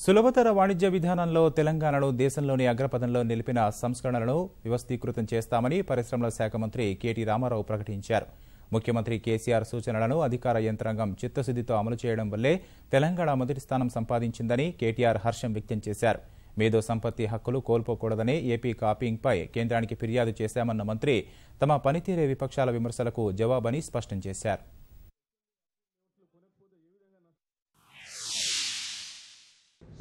సులభతర వాణిజ్య విధానంలో తెలంగాణను దేశంలోని అగ్రపథంలో నిలిపిన సంస్కరణలను వ్యవస్థీకృతం చేస్తామని పరిశ్రమల శాఖ మంత్రి కేటీ రామారావు ప్రకటించారు. ముఖ్యమంత్రి కేసీఆర్ సూచనలను అధికార యంత్రాంగం చిత్తశుద్ధితో అమలు చేయడం వల్లే తెలంగాణ మొదటి స్థానం సంపాదించిందని కేటీఆర్ హర్షం వ్యక్తం చేశారు. మేధో సంపత్తి హక్కులు కోల్పోకూడదని ఏపీ కాపీయింగ్పై కేంద్రానికి ఫిర్యాదు చేశామన్న మంత్రి తమ పనితీరే విపక్షాల విమర్శలకు జవాబని స్పష్టం చేశారు.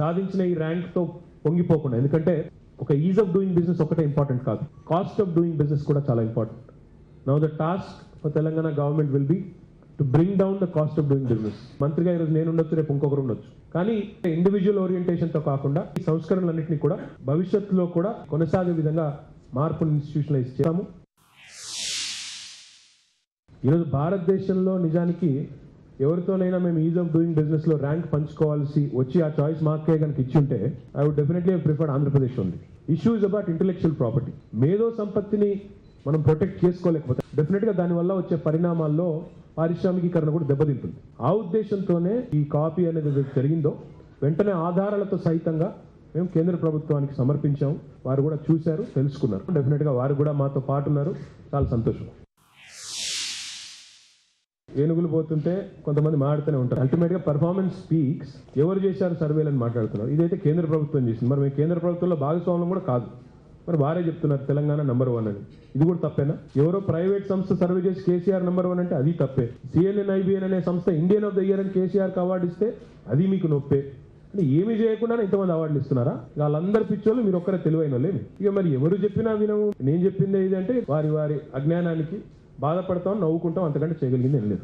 సాధించిన ఈ ర్యాంక్ తో పొంగిపోకుండా, ఎందుకంటే ఒక ఈజ్ ఆఫ్ డూయింగ్ బిజినెస్ ఒకటే ఇంపార్టెంట్ కాదు, కాస్ట్ ఆఫ్ డూయింగ్ బిజినెస్ కూడా చాలా important. Now the task for Telangana government will be to bring down the cost of doing business. మంత్రిగా ఈరోజు నేను ఉండొచ్చు, రేపు ఇంకొకరు ఉండొచ్చు, కానీ ఇండివిజువల్ ఓరియంటేషన్ తో కాకుండా ఈ సంస్కరణలన్నింటినీ కూడా భవిష్యత్తులో కూడా కొనసాగే విధంగా మార్పును ఇన్స్టిట్యూషనలైజ్ చేస్తాము. ఈరోజు భారతదేశంలో నిజానికి ఎవరితోనైనా మేము ఈజ్ ఆఫ్ డూయింగ్ బిజినెస్ లో ర్యాంక్ పంచుకోవాల్సి వచ్చి ఆ చాయిస్ మాకే కనుక ఇచ్చుంటే I would definitely preferred Andhra Pradesh ఉంది. ఇష్యూస్ అబౌట్ ఇంటెలెక్చువల్ ప్రాపర్టీ, మేధో సంపత్తిని మనం ప్రొటెక్ట్ చేసుకోలేకపోతే డెఫినెట్ గా దానివల్ల వచ్చే పరిణామాల్లో పారిశ్రామికీకరణ కూడా దెబ్బతింటుంది. ఆ ఉద్దేశంతోనే ఈ కాపీ అనేది జరిగిందో వెంటనే ఆధారాలతో సహితంగా మేము కేంద్ర ప్రభుత్వానికి సమర్పించాము. వారు కూడా చూశారు, తెలుసుకున్నారు. డెఫినెట్ గా వారు కూడా మాతో పాటు ఉన్నారు. చాలా సంతోషం. ఏనుగులు పోతుంటే కొంతమంది మాట్లాడుతూనే ఉంటారు. అల్టిమేట్ గా పర్ఫార్మెన్స్ స్పీక్స్. ఎవరు చేశారు సర్వేలని మాట్లాడుతున్నారు. ఇదైతే కేంద్ర ప్రభుత్వం చేసింది. మరి మేము కేంద్ర ప్రభుత్వంలో భాగస్వామ్యం కూడా కాదు. మరి వారే చెప్తున్నారు తెలంగాణ నంబర్ 1 అని. ఇది కూడా తప్పేనా? ఎవరో ప్రైవేట్ సంస్థ సర్వే చేసి కేసీఆర్ నంబర్ 1 అంటే అది తప్పే. సిఎన్ఎన్ఐబిఎన్ అనే సంస్థ ఇండియన్ ఆఫ్ ద ఇయర్ అని కేసీఆర్కి అవార్డు ఇస్తే అది మీకు నొప్పే. అంటే ఏమి చేయకుండా ఇంతమంది అవార్డులు ఇస్తున్నారా? వాళ్ళందరి పిచ్చోళ్ళు మీరు ఒక్కరే తెలివైన వాళ్ళేమి. ఇక మరి ఎవరు చెప్పినా వినము. నేను చెప్పింది ఏదంటే వారి వారి అజ్ఞానానికి బాధపడతాం, నవ్వుకుంటాం, అంతకంటే చేయగలిగింది ఏం లేదు.